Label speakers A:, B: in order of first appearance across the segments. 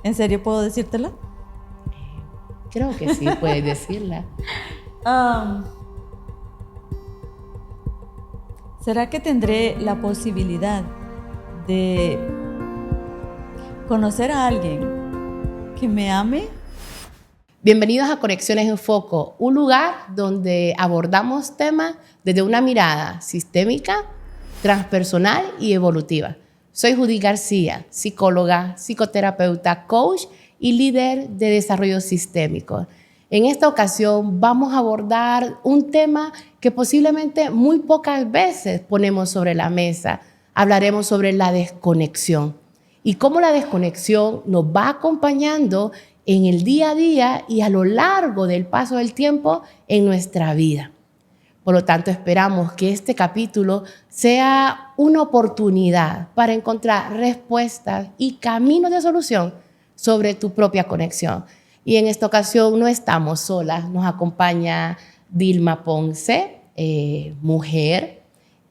A: ¿En serio puedo decírtela?
B: Creo que sí, puedes decirla.
A: ¿Será que tendré la posibilidad de conocer a alguien que me ame?
B: Bienvenidos a Conexiones en Foco, un lugar donde abordamos temas desde una mirada sistémica, transpersonal y evolutiva. Soy Judy García, psicóloga, psicoterapeuta, coach y líder de desarrollo sistémico. En esta ocasión vamos a abordar un tema que posiblemente muy pocas veces ponemos sobre la mesa. Hablaremos sobre la desconexión y cómo la desconexión nos va acompañando en el día a día y a lo largo del paso del tiempo en nuestra vida. Por lo tanto, esperamos que este capítulo sea una oportunidad para encontrar respuestas y caminos de solución sobre tu propia conexión. Y en esta ocasión no estamos solas, nos acompaña Dilma Ponce, mujer,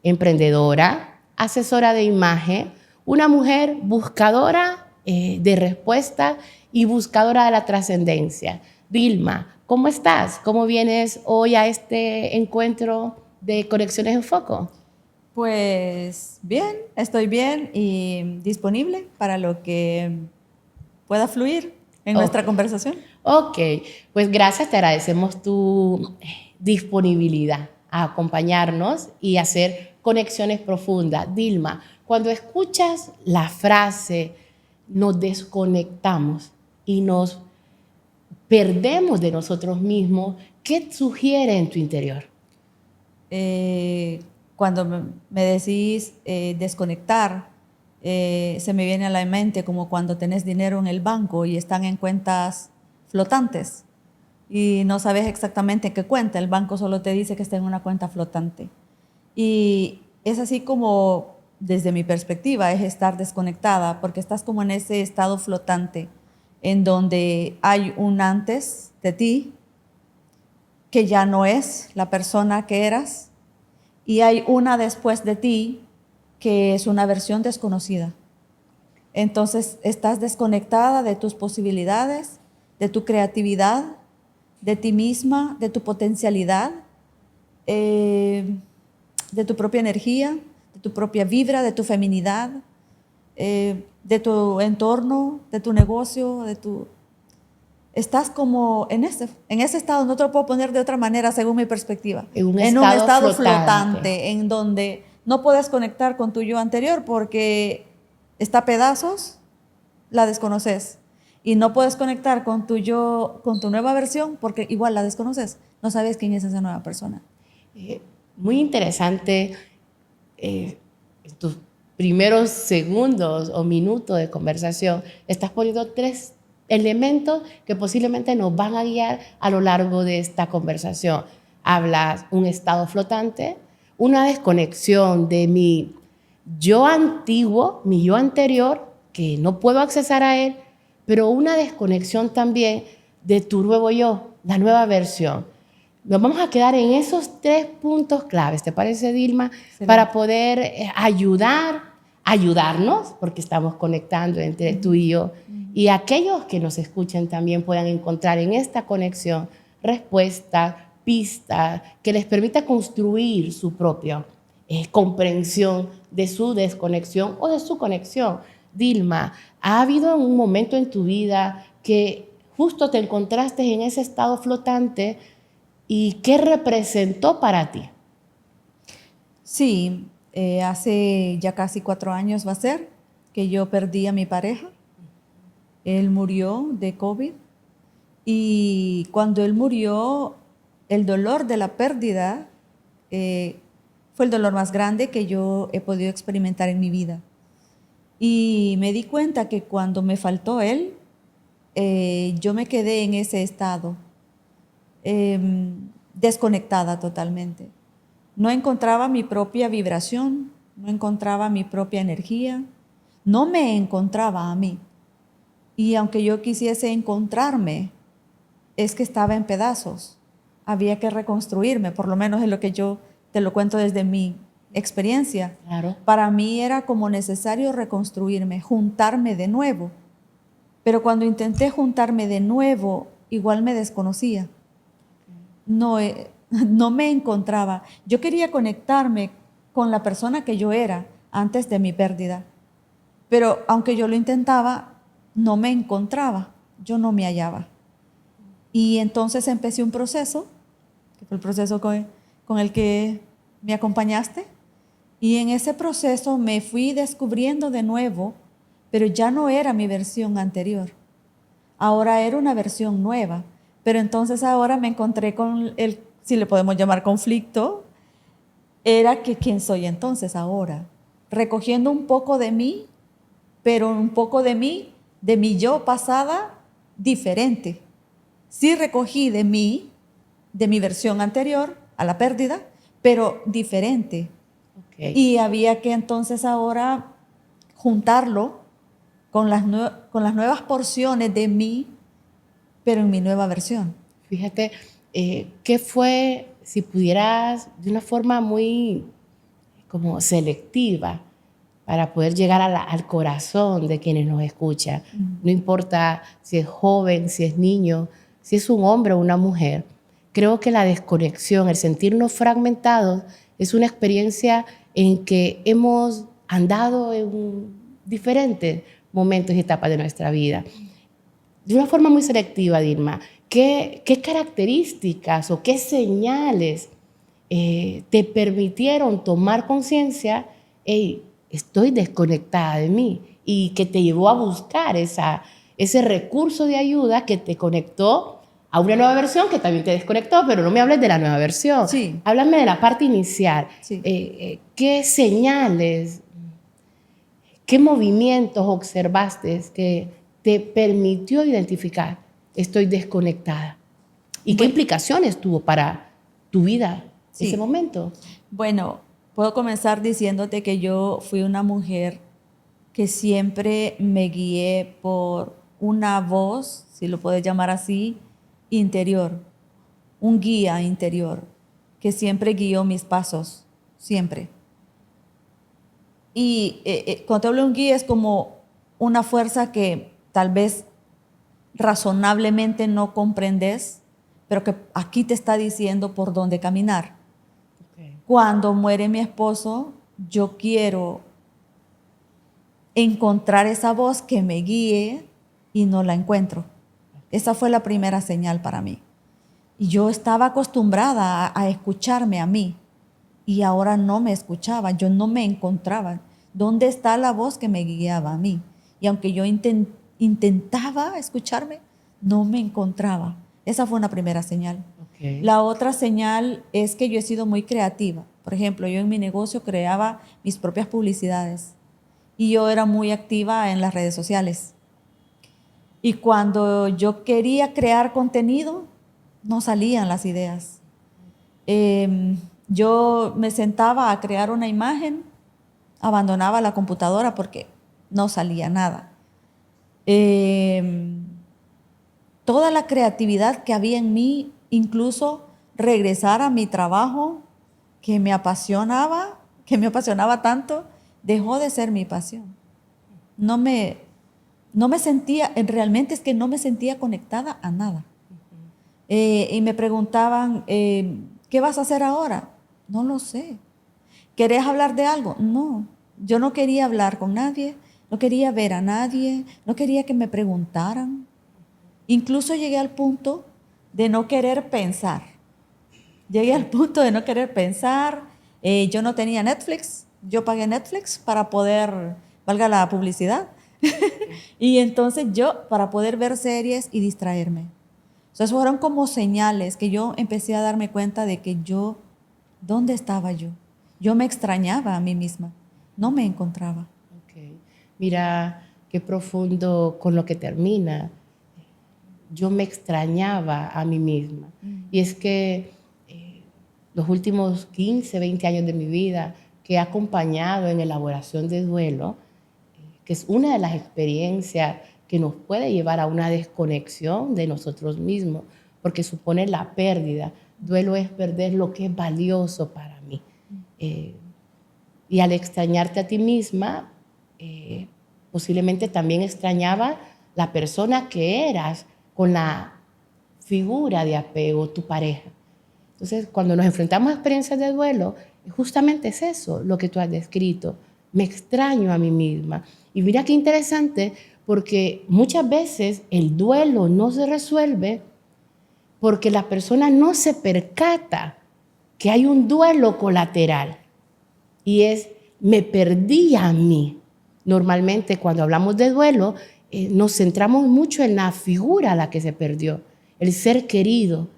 B: emprendedora, asesora de imagen, una mujer buscadora de respuestas y buscadora de la trascendencia. Dilma, ¿cómo estás? ¿Cómo vienes hoy a este encuentro de Conexiones en Foco?
A: Pues bien, estoy bien y disponible para lo que pueda fluir en nuestra conversación.
B: Ok, pues gracias, te agradecemos tu disponibilidad a acompañarnos y hacer conexiones profundas. Dilma, cuando escuchas la frase nos desconectamos y nos perdemos de nosotros mismos, ¿qué sugiere en tu interior?
A: Cuando me decís desconectar, se me viene a la mente como cuando tenés dinero en el banco y están en cuentas flotantes y no sabes exactamente en qué cuenta, el banco solo te dice que está en una cuenta flotante. Y es así como, desde mi perspectiva, es estar desconectada, porque estás como en ese estado flotante, en donde hay un antes de ti, que ya no es la persona que eras, y hay una después de ti, que es una versión desconocida. Entonces, estás desconectada de tus posibilidades, de tu creatividad, de ti misma, de tu potencialidad, de tu propia energía, de tu propia vibra, de tu feminidad, de tu entorno, de tu negocio, de tu... Estás como en ese estado, no te lo puedo poner de otra manera según mi perspectiva.
B: En un
A: En un
B: estado
A: estado
B: flotante.
A: flotante, en donde no puedes conectar con tu yo anterior porque está a pedazos, la desconoces. Y no puedes conectar con tu yo, con tu nueva versión porque igual la desconoces. No sabes quién es esa nueva persona.
B: Muy interesante en tus primeros segundos o minutos de conversación, estás poniendo 3 elementos que posiblemente nos van a guiar a lo largo de esta conversación. Hablas un estado flotante, una desconexión de mi yo antiguo, mi yo anterior, que no puedo accesar a él, pero una desconexión también de tu nuevo yo, la nueva versión. Nos vamos a quedar en esos 3 puntos claves, ¿te parece, Dilma? Excelente. Para poder ayudarnos, porque estamos conectando entre tú y yo, y aquellos que nos escuchen también puedan encontrar en esta conexión respuestas, pistas, que les permita construir su propia comprensión de su desconexión o de su conexión. Dilma, ¿ha habido un momento en tu vida que justo te encontraste en ese estado flotante? ¿Y qué representó para ti?
A: Sí, hace ya casi 4 años va a ser que yo perdí a mi pareja. Él murió de COVID y cuando él murió, el dolor de la pérdida fue el dolor más grande que yo he podido experimentar en mi vida. Y me di cuenta que cuando me faltó él, yo me quedé en ese estado, desconectada totalmente. No encontraba mi propia vibración, no encontraba mi propia energía, no me encontraba a mí. Y aunque yo quisiese encontrarme, es que estaba en pedazos. Había que reconstruirme, por lo menos es lo que yo te lo cuento desde mi experiencia.
B: Claro.
A: Para mí era como necesario reconstruirme, juntarme de nuevo. Pero cuando intenté juntarme de nuevo, igual me desconocía. No, no me encontraba. Yo quería conectarme con la persona que yo era antes de mi pérdida. Pero aunque yo lo intentaba, no me encontraba. Yo no me hallaba. Y entonces empecé un proceso, que fue el proceso con el que me acompañaste. Y en ese proceso me fui descubriendo de nuevo, pero ya no era mi versión anterior. Ahora era una versión nueva. Pero entonces ahora me encontré con el, si le podemos llamar conflicto, era que quién soy entonces ahora. Recogiendo un poco de mí, pero un poco de mi yo pasada diferente. Sí recogí de mí, de mi versión anterior a la pérdida, pero diferente.
B: Okay.
A: Y había que entonces ahora juntarlo con las nuevas porciones de mí, pero en mi nueva versión.
B: Fíjate, ¿qué fue, si pudieras, de una forma muy como selectiva, para poder llegar al corazón de quienes nos escuchan? No importa si es joven, si es niño, si es un hombre o una mujer. Creo que la desconexión, el sentirnos fragmentados, es una experiencia en que hemos andado en diferentes momentos y etapas de nuestra vida. De una forma muy selectiva, Dilma, ¿qué características o qué señales te permitieron tomar conciencia, hey, estoy desconectada de mí, y que te llevó a buscar ese recurso de ayuda que te conectó a una nueva versión que también te desconectó? Pero no me hables de la nueva versión.
A: Sí.
B: Háblame de la parte inicial.
A: Sí.
B: ¿Qué señales, qué movimientos observaste que te permitió identificar estoy desconectada? ¿Y qué implicaciones tuvo para tu vida ese momento?
A: Bueno, puedo comenzar diciéndote que yo fui una mujer que siempre me guié por una voz, si lo puedes llamar así, interior, un guía interior, que siempre guió mis pasos, siempre. Y cuando te hablo de un guía es como una fuerza que tal vez razonablemente no comprendes, pero que aquí te está diciendo por dónde caminar.
B: Okay.
A: Cuando muere mi esposo, yo quiero encontrar esa voz que me guíe y no la encuentro. Esa fue la primera señal para mí. Y yo estaba acostumbrada a escucharme a mí y ahora no me escuchaba, yo no me encontraba. ¿Dónde está la voz que me guiaba a mí? Y aunque yo intentaba escucharme, no me encontraba. Esa fue una primera señal.
B: Okay.
A: La otra señal es que yo he sido muy creativa. Por ejemplo, yo en mi negocio creaba mis propias publicidades y yo era muy activa en las redes sociales. Y cuando yo quería crear contenido, no salían las ideas. Yo me sentaba a crear una imagen, abandonaba la computadora porque no salía nada. Toda la creatividad que había en mí, incluso regresar a mi trabajo que me apasionaba tanto, dejó de ser mi pasión. No me sentía, realmente es que no me sentía conectada a nada. Y me preguntaban, ¿qué vas a hacer ahora? No lo sé. ¿Querés hablar de algo? No. Yo no quería hablar con nadie, no quería ver a nadie, no quería que me preguntaran. Incluso llegué al punto de no querer pensar. Yo no tenía Netflix, yo pagué Netflix para poder, valga la publicidad, y entonces yo, para poder ver series y distraerme. Entonces fueron como señales que yo empecé a darme cuenta de que yo, ¿dónde estaba yo? Yo me extrañaba a mí misma, no me encontraba.
B: Okay. Mira, qué profundo con lo que termina. Yo me extrañaba a mí misma. Y es que los últimos 15, 20 años de mi vida que he acompañado en elaboración de duelo, que es una de las experiencias que nos puede llevar a una desconexión de nosotros mismos, porque supone la pérdida. Duelo es perder lo que es valioso para mí. Y al extrañarte a ti misma, posiblemente también extrañaba la persona que eras con la figura de apego, tu pareja. Entonces, cuando nos enfrentamos a experiencias de duelo, justamente es eso lo que tú has descrito. Me extraño a mí misma. Y mira qué interesante, porque muchas veces el duelo no se resuelve porque la persona no se percata que hay un duelo colateral. Y es, me perdí a mí. Normalmente cuando hablamos de duelo, nos centramos mucho en la figura a la que se perdió, el ser querido,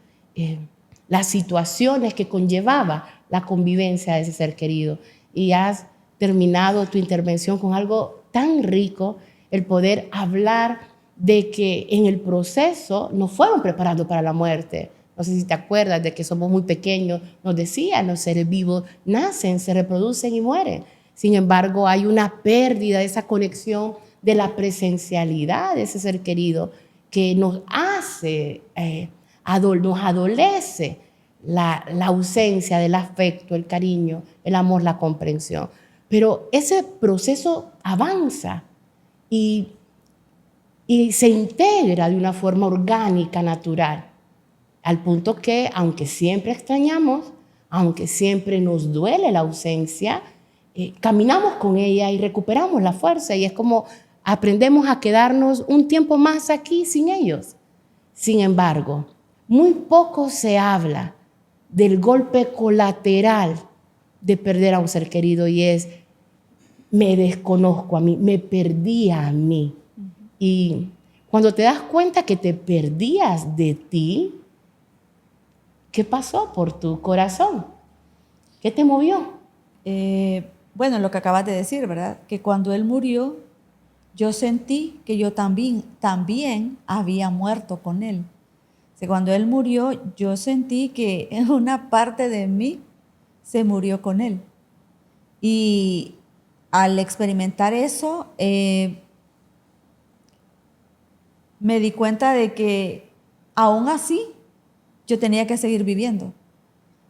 B: las situaciones que conllevaba la convivencia de ese ser querido. Y has terminado tu intervención con algo tan rico, el poder hablar de que en el proceso nos fueron preparando para la muerte. No sé si te acuerdas de que somos muy pequeños, nos decían los seres vivos nacen, se reproducen y mueren. Sin embargo, hay una pérdida de esa conexión de la presencialidad de ese ser querido que nos hace, nos adolece la ausencia del afecto, el cariño, el amor, la comprensión. Pero ese proceso avanza y se integra de una forma orgánica, natural, al punto que, aunque siempre extrañamos, aunque siempre nos duele la ausencia, caminamos con ella y recuperamos la fuerza y es como aprendemos a quedarnos un tiempo más aquí sin ellos. Sin embargo, muy poco se habla del golpe colateral de perder a un ser querido y es, me desconozco a mí, me perdí a mí. Y cuando te das cuenta que te perdías de ti, ¿qué pasó por tu corazón? ¿Qué te movió?
A: Bueno, lo que acabas de decir, ¿verdad? Que cuando él murió, yo sentí que yo también había muerto con él. O sea, cuando él murió, yo sentí que una parte de mí se murió con él. Y al experimentar eso, me di cuenta de que aún así yo tenía que seguir viviendo.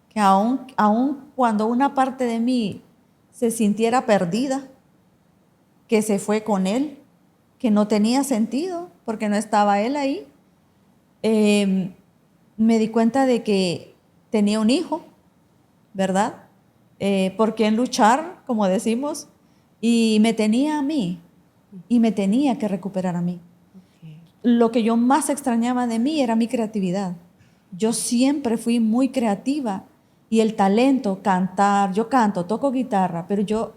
A: Que aún cuando una parte de mí se sintiera perdida, que se fue con él, que no tenía sentido porque no estaba él ahí, me di cuenta de que tenía un hijo, ¿verdad? Por quien luchar, como decimos, y me tenía a mí, y me tenía que recuperar a mí. Okay. Lo que yo más extrañaba de mí era mi creatividad. Yo siempre fui muy creativa y el talento, cantar, yo canto, toco guitarra, pero yo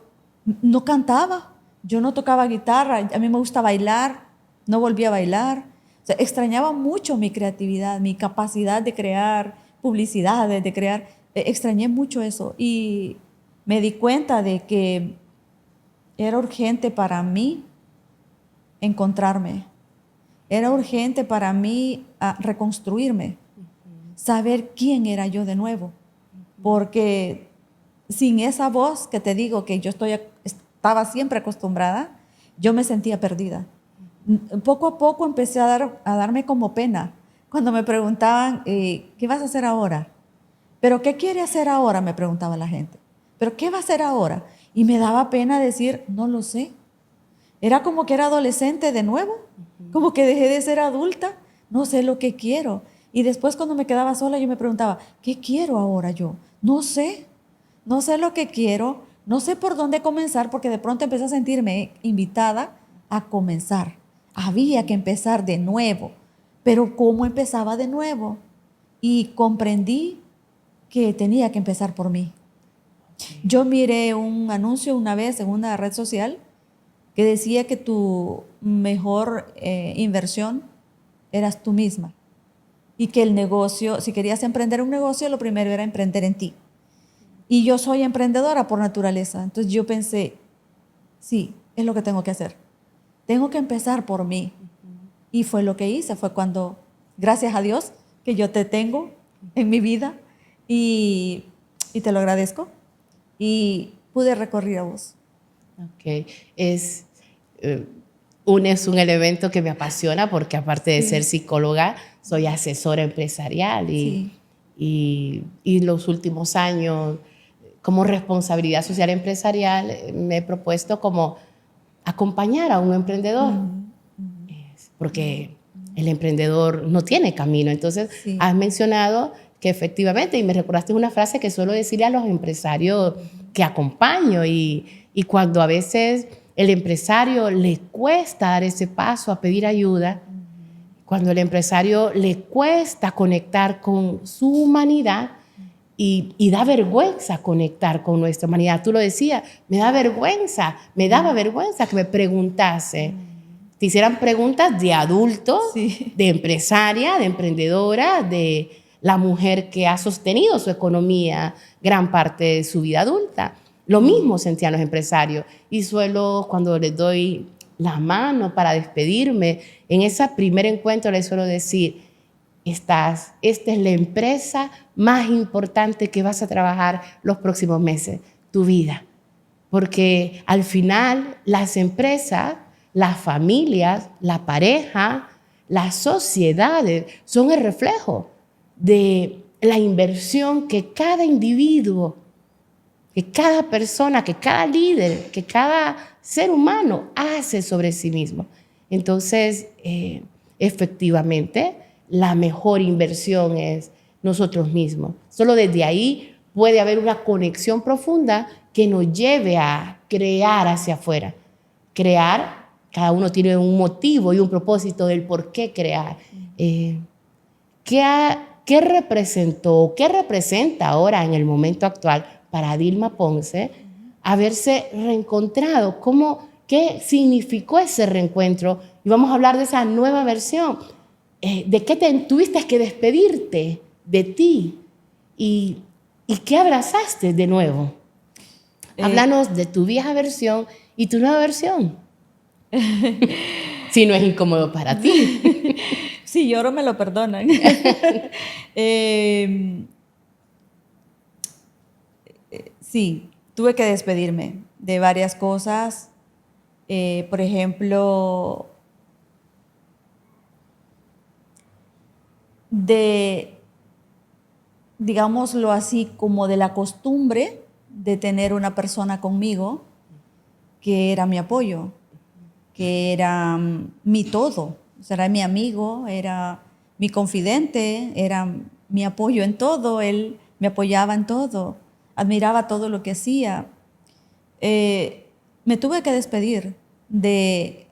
A: no cantaba, yo no tocaba guitarra, a mí me gusta bailar, no volví a bailar. O sea, extrañaba mucho mi creatividad, mi capacidad de crear publicidades, de crear, extrañé mucho eso y me di cuenta de que era urgente para mí encontrarme, era urgente para mí reconstruirme, saber quién era yo de nuevo, porque sin esa voz que te digo que yo estaba siempre acostumbrada, yo me sentía perdida. Poco a poco empecé a darme como pena cuando me preguntaban, ¿qué vas a hacer ahora? ¿Pero qué quiere hacer ahora? Me preguntaba la gente. ¿Pero qué va a hacer ahora? Y me daba pena decir, no lo sé. Era como que era adolescente de nuevo, como que dejé de ser adulta, no sé lo que quiero. Y después cuando me quedaba sola yo me preguntaba, ¿qué quiero ahora yo? No sé lo que quiero, no sé por dónde comenzar porque de pronto empecé a sentirme invitada a comenzar. Había que empezar de nuevo, pero ¿cómo empezaba de nuevo? Y comprendí que tenía que empezar por mí. Yo miré un anuncio una vez en una red social que decía que tu mejor inversión eras tú misma y que el negocio, si querías emprender un negocio, lo primero era emprender en ti. Y yo soy emprendedora por naturaleza, entonces yo pensé, sí, es lo que tengo que hacer. Tengo que empezar por mí. Y fue lo que hice, fue cuando, gracias a Dios, que yo te tengo en mi vida y te lo agradezco. Y pude recorrer a vos.
B: Ok, es un elemento que me apasiona porque aparte de ser psicóloga, soy asesora empresarial y los últimos años como responsabilidad social empresarial me he propuesto como acompañar a un emprendedor. porque el emprendedor no tiene camino. Entonces,
A: Sí.
B: has mencionado que efectivamente, y me recordaste una frase que suelo decirle a los empresarios que acompaño, y cuando a veces el empresario le cuesta dar ese paso a pedir ayuda, cuando el empresario le cuesta conectar con su humanidad, y da vergüenza conectar con nuestra humanidad. Tú lo decías, me daba vergüenza que me preguntase, te hicieran preguntas de adulto,
A: Sí.
B: de empresaria, de emprendedora, de la mujer que ha sostenido su economía gran parte de su vida adulta. Lo mismo sentían los empresarios, y suelo, cuando les doy la mano para despedirme, en ese primer encuentro les suelo decir, esta es la empresa más importante que vas a trabajar los próximos meses, tu vida. Porque al final las empresas, las familias, la pareja, las sociedades son el reflejo de la inversión que cada individuo, que cada persona, que cada líder, que cada ser humano hace sobre sí mismo. Entonces, efectivamente, la mejor inversión es nosotros mismos. Solo desde ahí puede haber una conexión profunda que nos lleve a crear hacia afuera. Crear, cada uno tiene un motivo y un propósito del por qué crear. ¿Qué representó, qué representa ahora en el momento actual para Dilma Ponce haberse reencontrado? ¿Qué significó ese reencuentro? Y vamos a hablar de esa nueva versión. ¿De qué tuviste que despedirte de ti? ¿Y qué abrazaste de nuevo? Háblanos de tu vieja versión y tu nueva versión. Si no es incómodo para ti.
A: Si lloro, me lo perdonan. Sí, tuve que despedirme de varias cosas. Por ejemplo, digámoslo así, como de la costumbre de tener una persona conmigo que era mi apoyo, que era mi todo. O sea, era mi amigo, era mi confidente, era mi apoyo en todo. Él me apoyaba en todo, admiraba todo lo que hacía. Me tuve que despedir de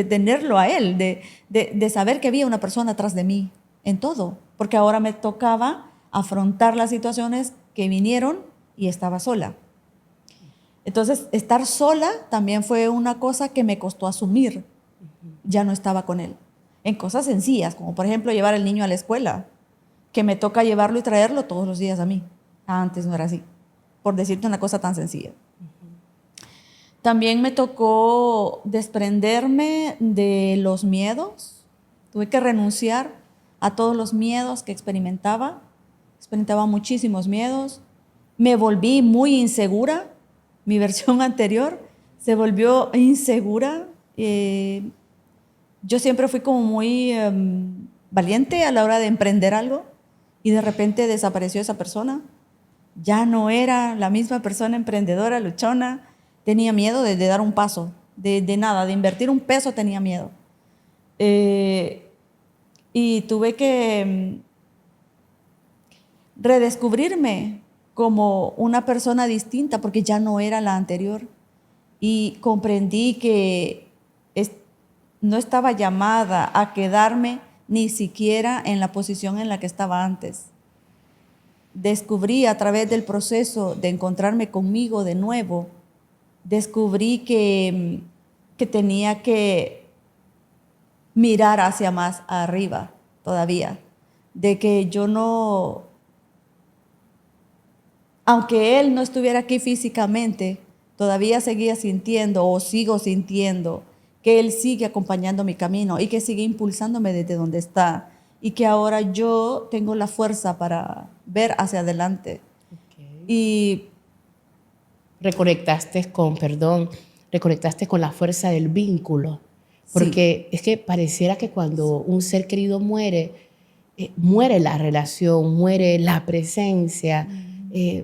A: tenerlo a él, de saber que había una persona atrás de mí en todo, porque ahora me tocaba afrontar las situaciones que vinieron y estaba sola. Entonces, estar sola también fue una cosa que me costó asumir. Ya no estaba con él. En cosas sencillas, como por ejemplo llevar al niño a la escuela, que me toca llevarlo y traerlo todos los días a mí. Antes no era así, por decirte una cosa tan sencilla. También me tocó desprenderme de los miedos. Tuve que renunciar a todos los miedos que experimentaba. Experimentaba muchísimos miedos. Me volví muy insegura. Mi versión anterior se volvió insegura. Yo siempre fui como muy valiente a la hora de emprender algo, y de repente desapareció esa persona. Ya no era la misma persona emprendedora, luchona. Tenía miedo de dar un paso, de nada, de invertir un peso tenía miedo. Y tuve que redescubrirme como una persona distinta, porque ya no era la anterior. Y comprendí que no estaba llamada a quedarme ni siquiera en la posición en la que estaba antes. Descubrí a través del proceso de encontrarme conmigo de nuevo, descubrí que tenía que mirar hacia más arriba todavía, de que yo no, aunque él no estuviera aquí físicamente, todavía seguía sintiendo o sigo sintiendo que él sigue acompañando mi camino y que sigue impulsándome desde donde está, y que ahora yo tengo la fuerza para ver hacia adelante.
B: Okay.
A: Y
B: reconectaste con la fuerza del vínculo, porque sí, es que pareciera que cuando un ser querido muere, muere la relación, muere la presencia,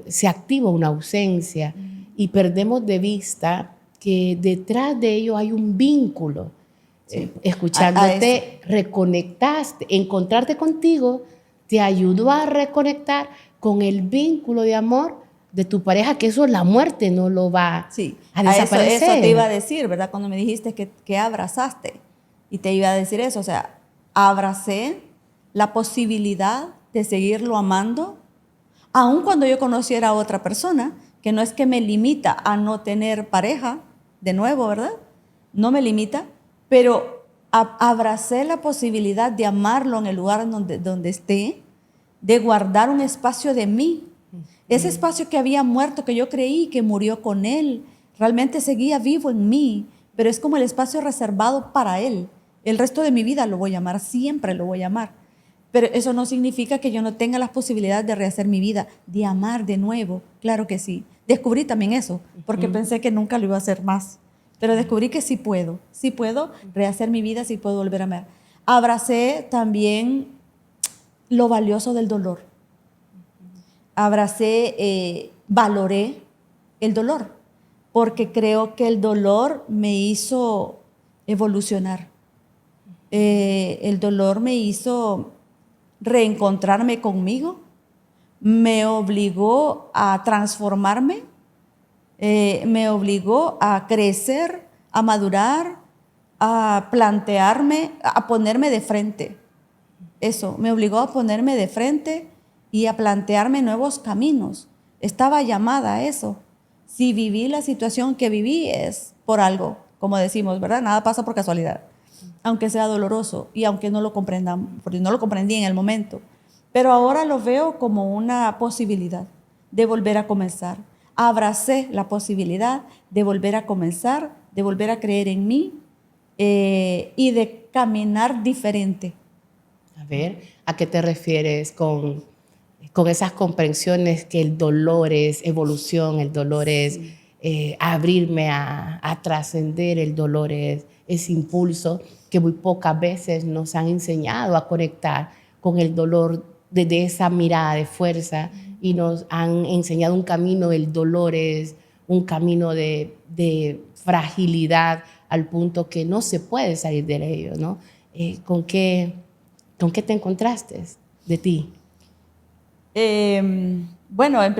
B: se activa una ausencia, y perdemos de vista que detrás de ello hay un vínculo. Escuchándote, reconectaste, encontrarte contigo te ayudó a reconectar con el vínculo de amor de tu pareja, que eso la muerte no lo va a desaparecer.
A: Eso te iba a decir, ¿verdad? Cuando me dijiste que abrazaste, y te iba a decir eso, o sea, abracé la posibilidad de seguirlo amando, aun cuando yo conociera a otra persona, que no es que me limita a no tener pareja, de nuevo, ¿verdad? No me limita, pero abracé la posibilidad de amarlo en el lugar donde esté, de guardar un espacio de mí. Ese espacio que había muerto, que yo creí que murió con él, realmente seguía vivo en mí, pero es como el espacio reservado para él. El resto de mi vida lo voy a amar, siempre lo voy a amar. Pero eso no significa que yo no tenga las posibilidades de rehacer mi vida, de amar de nuevo. Claro que sí. Descubrí también eso, porque pensé que nunca lo iba a hacer más. Pero descubrí que sí puedo rehacer mi vida, sí puedo volver a amar. Abracé también lo valioso del dolor. Valoré el dolor, porque creo que el dolor me hizo evolucionar. El dolor me hizo reencontrarme conmigo, me obligó a transformarme, me obligó a crecer, a madurar, a plantearme, a ponerme de frente. Eso, me obligó a ponerme de frente y a plantearme nuevos caminos. Estaba llamada a eso. Si viví la situación que viví es por algo, como decimos, ¿verdad? Nada pasa por casualidad, aunque sea doloroso y aunque no lo comprendamos, porque no lo comprendí en el momento. Pero ahora lo veo como una posibilidad de volver a comenzar. Abracé la posibilidad de volver a comenzar, de volver a creer en mí y de caminar diferente.
B: A ver, ¿a qué te refieres con esas comprensiones que el dolor es evolución, el dolor es abrirme a trascender, el dolor es ese impulso que muy pocas veces nos han enseñado a conectar con el dolor desde esa mirada de fuerza y nos han enseñado un camino, el dolor es un camino de fragilidad al punto que no se puede salir de ello, ¿no? ¿Con qué te encontraste de ti?
A: Bueno, en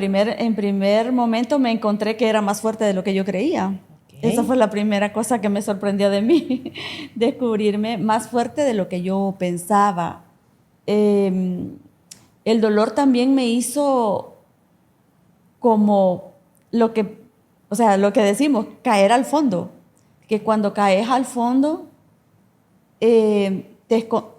A: primer momento me encontré que era más fuerte de lo que yo creía. Okay. Esa fue la primera cosa que me sorprendió de mí, descubrirme más fuerte de lo que yo pensaba. El dolor también me hizo como lo que decimos, caer al fondo. Que cuando caes al fondo, te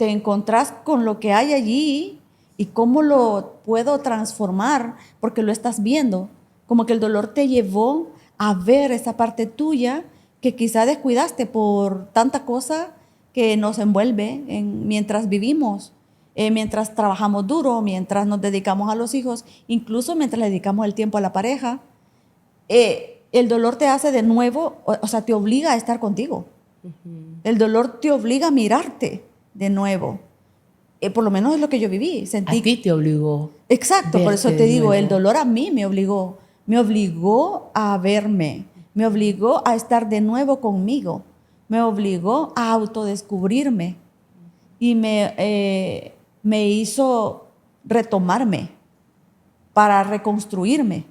A: encontrás con lo que hay allí y cómo lo puedo transformar, porque lo estás viendo. Como que el dolor te llevó a ver esa parte tuya que quizá descuidaste por tanta cosa que nos envuelve mientras vivimos, mientras trabajamos duro, mientras nos dedicamos a los hijos, incluso mientras le dedicamos el tiempo a la pareja. El dolor te hace de nuevo, o sea, te obliga a estar contigo. El dolor te obliga a mirarte de nuevo. Por lo menos es lo que yo viví. Sentí.
B: A ti te obligó.
A: Exacto, por eso te digo, el dolor a mí me obligó a verme, me obligó a estar de nuevo conmigo, me obligó a autodescubrirme y me hizo retomarme para reconstruirme.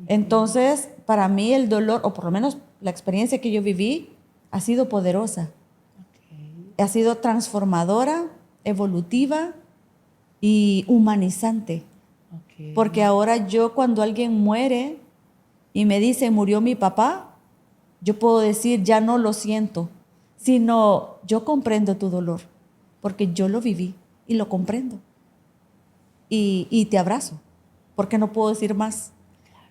A: Entonces, para mí el dolor, o por lo menos la experiencia que yo viví, ha sido poderosa. Okay. Ha sido transformadora, evolutiva y humanizante. Okay. Porque ahora yo, cuando alguien muere y me dice, murió mi papá, yo puedo decir, ya no lo siento, sino yo comprendo tu dolor, porque yo lo viví y lo comprendo. Y te abrazo, porque no puedo decir más.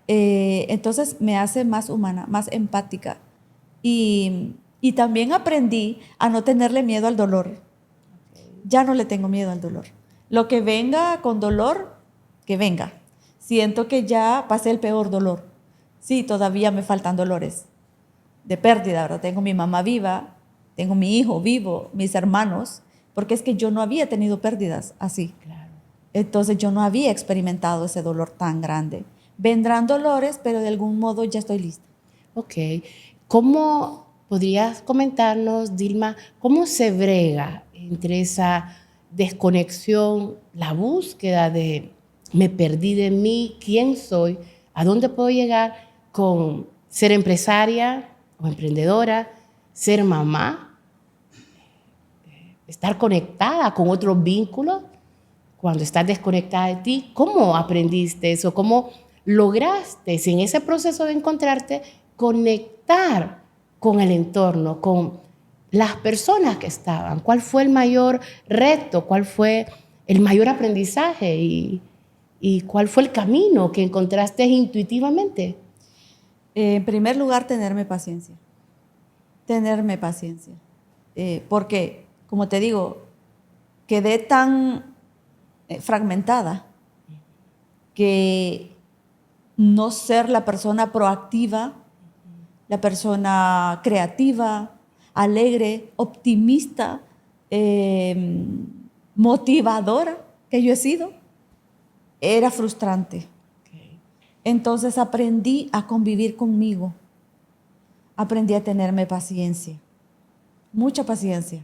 A: Entonces me hace más humana, más empática. Y también aprendí a no tenerle miedo al dolor. Ya no le tengo miedo al dolor. Lo que venga con dolor, que venga. Siento que ya pasé el peor dolor. Sí, todavía me faltan dolores de pérdida, ¿verdad? Tengo mi mamá viva, tengo mi hijo vivo, mis hermanos, porque es que yo no había tenido pérdidas así. Claro. Entonces yo no había experimentado ese dolor tan grande. Vendrán dolores, pero de algún modo ya estoy lista.
B: Ok. ¿Cómo ¿podrías comentarnos, Dilma, cómo se brega entre esa desconexión, la búsqueda de me perdí de mí, quién soy, a dónde puedo llegar con ser empresaria o emprendedora, ser mamá, estar conectada con otros vínculos cuando estás desconectada de ti? ¿Cómo aprendiste eso? ¿Cómo lograste en ese proceso de encontrarte conectar con el entorno, con las personas que estaban? ¿Cuál fue el mayor reto? ¿Cuál fue el mayor aprendizaje? ¿Y cuál fue el camino que encontraste intuitivamente?
A: En primer lugar, tenerme paciencia. Tenerme paciencia. Porque, como te digo, quedé tan fragmentada que no ser la persona proactiva, la persona creativa, alegre, optimista, motivadora que yo he sido, era frustrante. Entonces aprendí a convivir conmigo, aprendí a tenerme paciencia, mucha paciencia,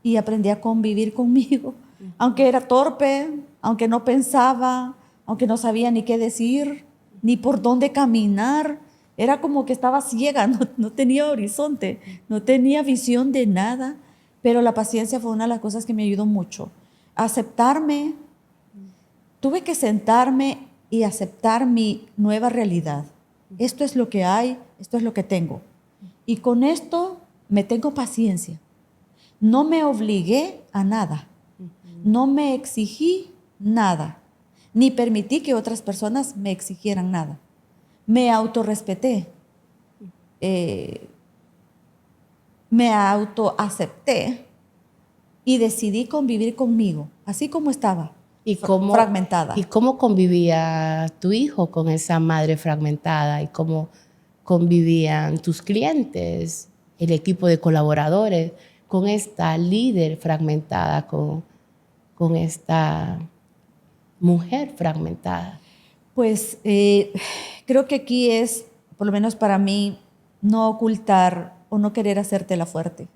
A: y aprendí a convivir conmigo, aunque era torpe, aunque no pensaba, aunque no sabía ni qué decir, ni por dónde caminar. Era como que estaba ciega, no tenía horizonte, no tenía visión de nada, pero la paciencia fue una de las cosas que me ayudó mucho. Aceptarme, tuve que sentarme y aceptar mi nueva realidad. Esto es lo que hay, esto es lo que tengo. Y con esto me tengo paciencia. No me obligué a nada, no me exigí nada, ni permití que otras personas me exigieran nada. Me autorrespeté, me autoacepté y decidí convivir conmigo, así como estaba, fragmentada.
B: ¿Y cómo convivía tu hijo con esa madre fragmentada? ¿Y cómo convivían tus clientes, el equipo de colaboradores, con esta líder fragmentada, con esta mujer fragmentada?
A: Pues creo que aquí es, por lo menos para mí, no ocultar o no querer hacértela fuerte.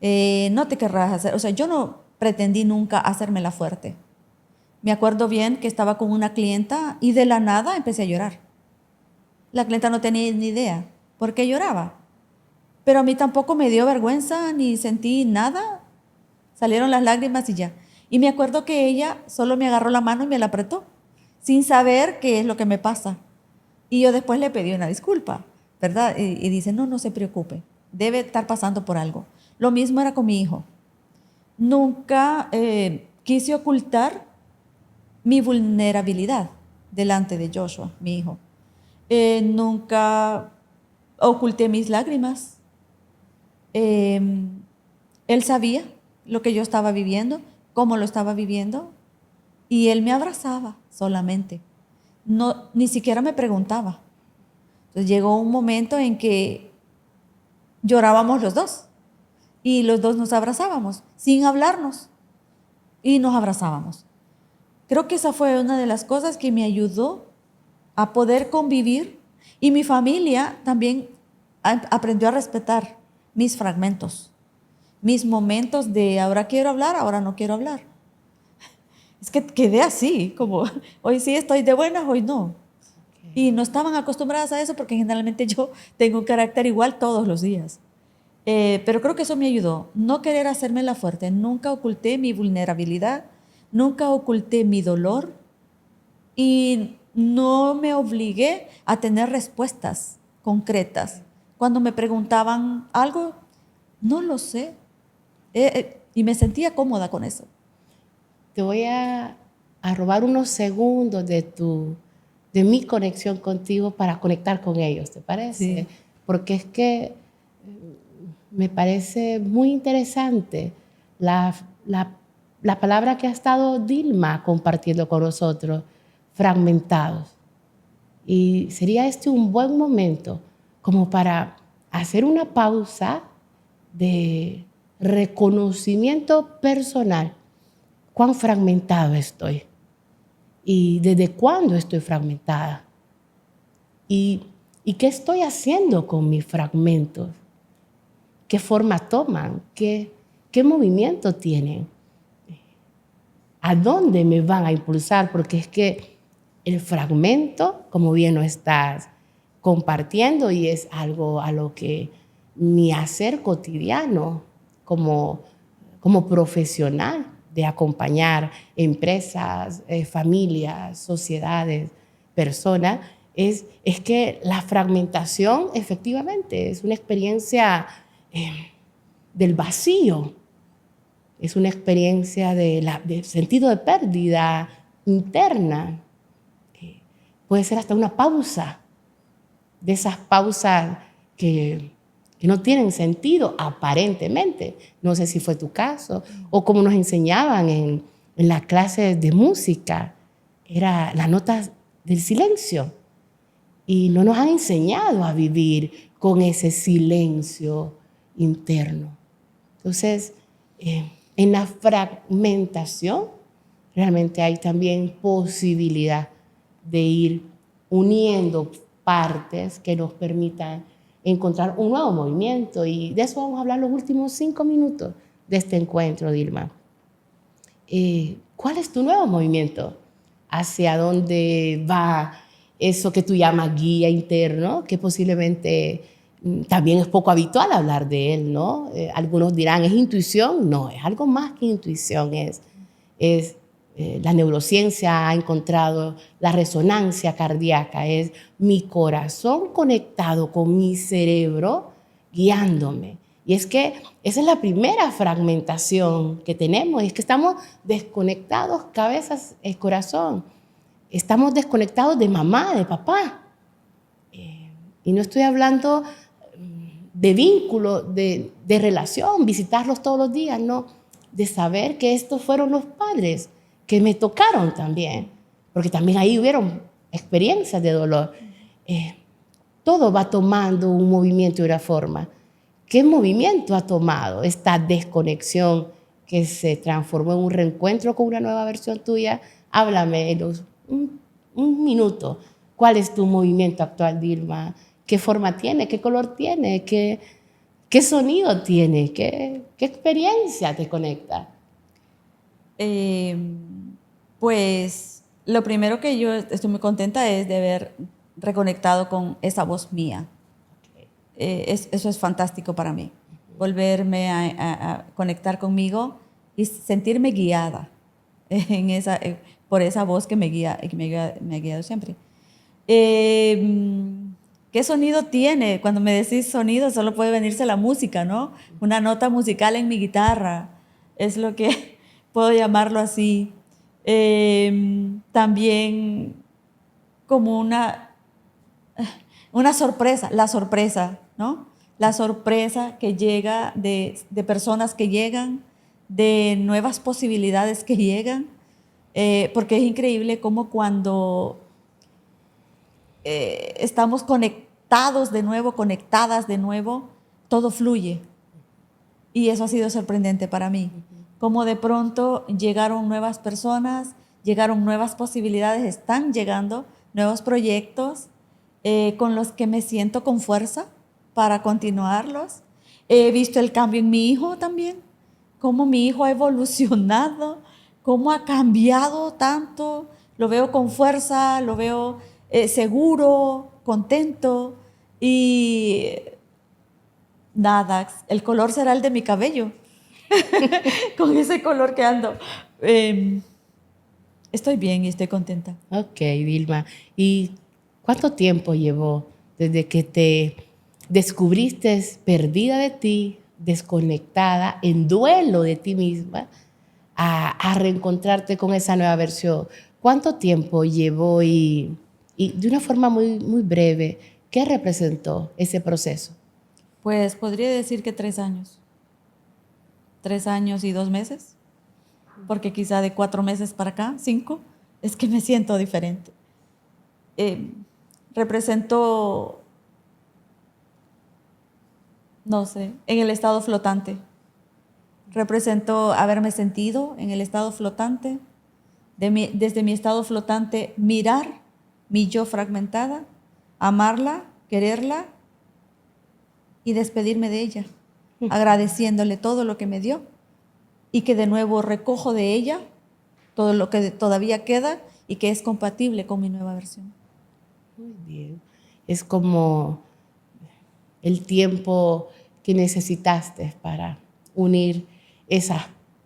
A: No te querrás hacer, o sea, yo no pretendí nunca hacérmela fuerte. Me acuerdo bien que estaba con una clienta y de la nada empecé a llorar. La clienta no tenía ni idea por qué lloraba, pero a mí tampoco me dio vergüenza ni sentí nada. Salieron las lágrimas y ya. Y me acuerdo que ella solo me agarró la mano y me la apretó, sin saber qué es lo que me pasa. Y yo después le pedí una disculpa, ¿verdad? Y dice, no se preocupe, debe estar pasando por algo. Lo mismo era con mi hijo. Nunca quise ocultar mi vulnerabilidad delante de Joshua, mi hijo. Nunca oculté mis lágrimas. Él sabía lo que yo estaba viviendo, cómo lo estaba viviendo, y él me abrazaba solamente. No, ni siquiera me preguntaba. Entonces llegó un momento en que llorábamos los dos y los dos nos abrazábamos sin hablarnos y nos abrazábamos. Creo que esa fue una de las cosas que me ayudó a poder convivir, y mi familia también aprendió a respetar mis fragmentos, mis momentos de ahora quiero hablar, ahora no quiero hablar. Es que quedé así, como hoy sí estoy de buenas, hoy no. Y no estaban acostumbradas a eso porque generalmente yo tengo un carácter igual todos los días. Pero creo que eso me ayudó. No querer hacérmela fuerte. Nunca oculté mi vulnerabilidad, nunca oculté mi dolor y no me obligué a tener respuestas concretas. Cuando me preguntaban algo, no lo sé. Y me sentía cómoda con eso.
B: Te voy a robar unos segundos de mi conexión contigo para conectar con ellos, ¿te parece?
A: Sí.
B: Porque es que me parece muy interesante la palabra que ha estado Dilma compartiendo con nosotros, fragmentados. Y sería este un buen momento como para hacer una pausa de reconocimiento personal. ¿Cuán fragmentado estoy? ¿Y desde cuándo estoy fragmentada? ¿Y ¿Y qué estoy haciendo con mis fragmentos? ¿Qué forma toman? ¿Qué movimiento tienen? ¿A dónde me van a impulsar? Porque es que el fragmento, como bien lo estás compartiendo, y es algo a lo que mi hacer cotidiano como profesional de acompañar empresas, familias, sociedades, personas, es que la fragmentación efectivamente es una experiencia del vacío, es una experiencia de sentido de pérdida interna. Puede ser hasta una pausa, de esas pausas que no tienen sentido aparentemente. No sé si fue tu caso, o como nos enseñaban en la clase de música, era las notas del silencio. Y no nos han enseñado a vivir con ese silencio interno. Entonces, en la fragmentación realmente hay también posibilidad de ir uniendo partes que nos permitan encontrar un nuevo movimiento. Y de eso vamos a hablar los últimos 5 minutos de este encuentro, Dilma. ¿Cuál es tu nuevo movimiento? ¿Hacia dónde va eso que tú llamas guía interno? Que posiblemente también es poco habitual hablar de él, ¿no? Algunos dirán, ¿es intuición? No, es algo más que intuición. La neurociencia ha encontrado la resonancia cardíaca, es mi corazón conectado con mi cerebro guiándome. Y es que esa es la primera fragmentación que tenemos, es que estamos desconectados, cabezas, el corazón. Estamos desconectados de mamá, de papá. Y no estoy hablando de vínculo, de relación, visitarlos todos los días, no, de saber que estos fueron los padres que me tocaron también, porque también ahí hubieron experiencias de dolor. Todo va tomando un movimiento y una forma. ¿Qué movimiento ha tomado esta desconexión que se transformó en un reencuentro con una nueva versión tuya? Háblame en un minuto. ¿Cuál es tu movimiento actual, Dilma? ¿Qué forma tiene? ¿Qué color tiene? ¿Qué sonido tiene? ¿Qué experiencia te conecta?
A: Pues lo primero que yo estoy muy contenta es de haber reconectado con esa voz mía. Eso es fantástico para mí, volverme a conectar conmigo y sentirme guiada por esa voz que me guía, me ha guiado siempre. ¿Qué sonido tiene? Cuando me decís sonido, solo puede venirse la música, ¿no? Una nota musical en mi guitarra, es lo que puedo llamarlo así. También como una sorpresa, la sorpresa, ¿no? La sorpresa que llega de personas que llegan, de nuevas posibilidades que llegan, porque es increíble cómo cuando estamos conectados de nuevo, conectadas de nuevo, todo fluye. Y eso ha sido sorprendente para mí. Como de pronto llegaron nuevas personas, llegaron nuevas posibilidades, están llegando nuevos proyectos con los que me siento con fuerza para continuarlos. He visto el cambio en mi hijo también, cómo mi hijo ha evolucionado, cómo ha cambiado tanto. Lo veo con fuerza, lo veo seguro, contento y nada, el color será el de mi cabello. Con ese color que ando. Estoy bien y estoy contenta.
B: Ok, Vilma. ¿Y cuánto tiempo llevó desde que te descubriste perdida de ti, desconectada, en duelo de ti misma, a reencontrarte con esa nueva versión? ¿Cuánto tiempo llevó y de una forma muy, muy breve, qué representó ese proceso?
A: Pues podría decir que 3 años. 3 años y 2 meses. Porque quizá de 4 meses para acá, 5, es que me siento diferente. Represento, no sé, en el estado flotante. Represento haberme sentido en el estado flotante, desde mi estado flotante mirar mi yo fragmentada, amarla, quererla y despedirme de ella, agradeciéndole todo lo que me dio y que de nuevo recojo de ella todo lo que todavía queda y que es compatible con mi nueva versión.
B: Muy bien. Es como el tiempo que necesitaste para unir esos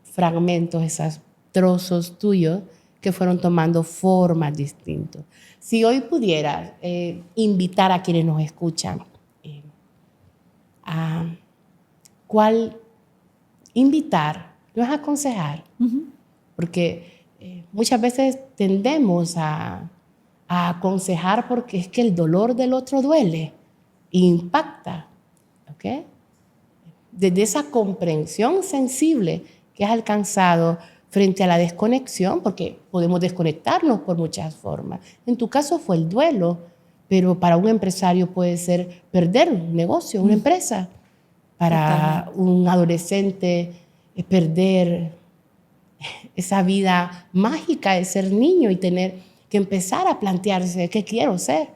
B: fragmentos, esos trozos tuyos que fueron tomando formas distintas. Si hoy pudieras invitar a quienes nos escuchan a cuál invitar, no es aconsejar, porque muchas veces tendemos a aconsejar porque es que el dolor del otro duele e impacta, ¿ok? Desde esa comprensión sensible que has alcanzado frente a la desconexión, porque podemos desconectarnos por muchas formas. En tu caso fue el duelo, pero para un empresario puede ser perder un negocio, una empresa. Para
A: Totalmente.
B: un adolescente perder esa vida mágica de ser niño y tener que empezar a plantearse qué quiero ser.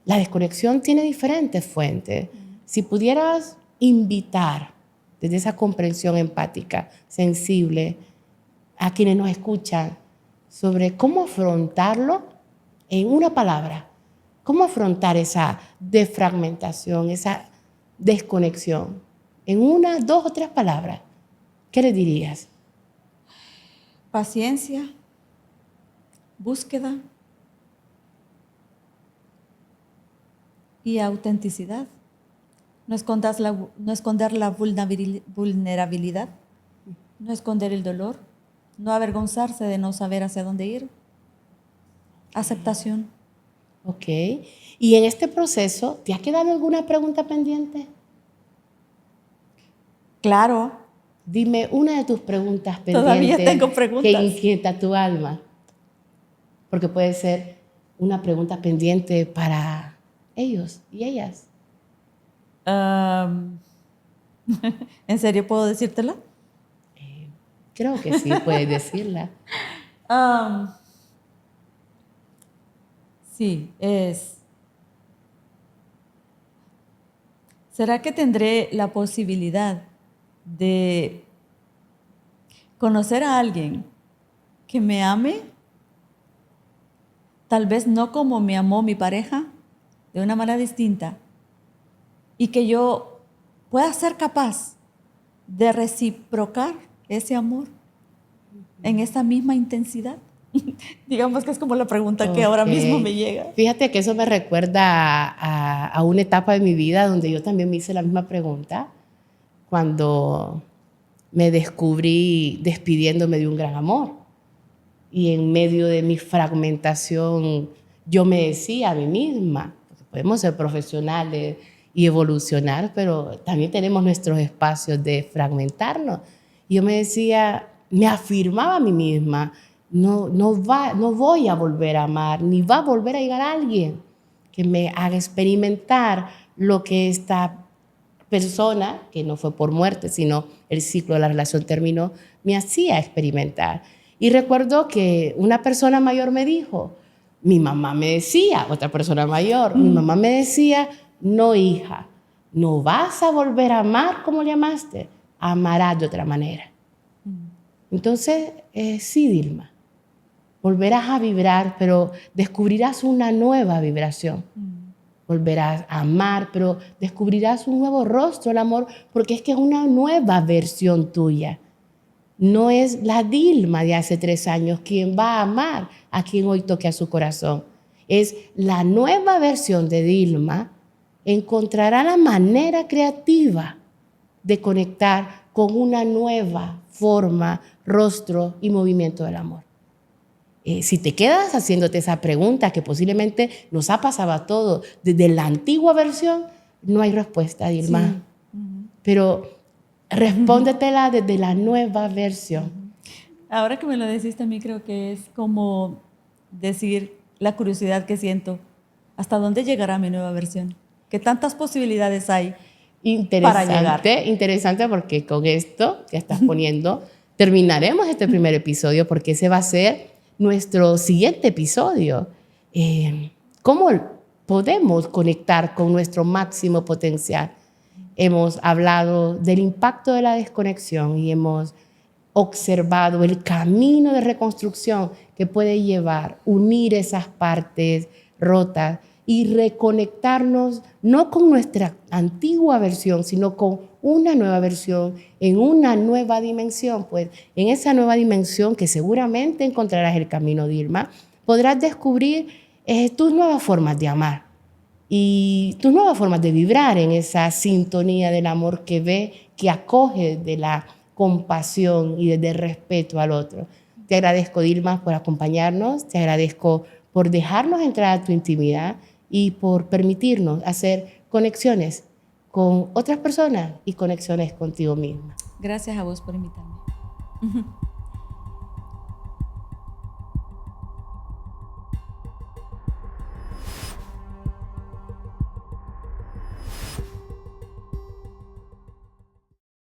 B: La desconexión tiene diferentes fuentes. Si pudieras invitar desde esa comprensión empática, sensible, a quienes nos escuchan sobre cómo afrontarlo en una palabra, cómo afrontar esa desfragmentación, esa desconexión, en 1, 2 o 3 palabras, ¿qué le dirías?
A: Paciencia, búsqueda y autenticidad. No esconder la vulnerabilidad, no esconder el dolor, no avergonzarse de no saber hacia dónde ir. Aceptación.
B: Ok. Y en este proceso, ¿te ha quedado alguna pregunta pendiente?
A: Claro,
B: Dime una de tus preguntas
A: todavía
B: pendientes
A: tengo preguntas.
B: que inquieta tu alma. Porque puede ser una pregunta pendiente para ellos y ellas.
A: ¿En serio puedo decírtela?
B: Creo que sí, puedes decirla.
A: Sí, ¿será que tendré la posibilidad de conocer a alguien que me ame? Tal vez no como me amó mi pareja, de una manera distinta, y que yo pueda ser capaz de reciprocar ese amor en esa misma intensidad. Digamos que es como la pregunta que ahora mismo me llega.
B: Fíjate que eso me recuerda a una etapa de mi vida donde yo también me hice la misma pregunta cuando me descubrí despidiéndome de un gran amor. Y en medio de mi fragmentación yo me decía a mí misma, porque podemos ser profesionales y evolucionar, pero también tenemos nuestros espacios de fragmentarnos. Y yo me decía, me afirmaba a mí misma, no voy a volver a amar, ni va a volver a llegar alguien que me haga experimentar lo que esta persona, que no fue por muerte, sino el ciclo de la relación terminó, me hacía experimentar. Y recuerdo que una persona mayor me dijo, mi mamá me decía, otra persona mayor, mi mamá me decía, no hija, no vas a volver a amar como le amaste, amarás de otra manera. Entonces, sí, Dilma, volverás a vibrar, pero descubrirás una nueva vibración. Volverás a amar, pero descubrirás un nuevo rostro, el amor, porque es que es una nueva versión tuya. No es la Dilma de hace 3 años quien va a amar a quien hoy toque a su corazón. Es la nueva versión de Dilma, encontrará la manera creativa de conectar con una nueva forma, rostro y movimiento del amor. Si te quedas haciéndote esa pregunta que posiblemente nos ha pasado a todos desde la antigua versión, no hay respuesta, Dilma. Sí. Pero respóndetela desde la nueva versión.
A: Ahora que me lo decís también creo que es como decir la curiosidad que siento. ¿Hasta dónde llegará mi nueva versión? ¿Qué tantas posibilidades hay para llegar?
B: Interesante porque con esto que estás poniendo terminaremos este primer episodio porque ese va a ser nuestro siguiente episodio. ¿Cómo podemos conectar con nuestro máximo potencial. Hemos hablado del impacto de la desconexión y hemos observado el camino de reconstrucción que puede llevar, unir esas partes rotas y reconectarnos no con nuestra antigua versión, sino con una nueva versión, en una nueva dimensión. Pues en esa nueva dimensión que seguramente encontrarás el camino, Dilma, podrás descubrir tus nuevas formas de amar y tus nuevas formas de vibrar en esa sintonía del amor que ve, que acoge de la compasión y desde el respeto al otro. Te agradezco, Dilma, por acompañarnos, te agradezco por dejarnos entrar a tu intimidad y por permitirnos hacer conexiones con otras personas y conexiones contigo misma.
A: Gracias a vos por invitarme.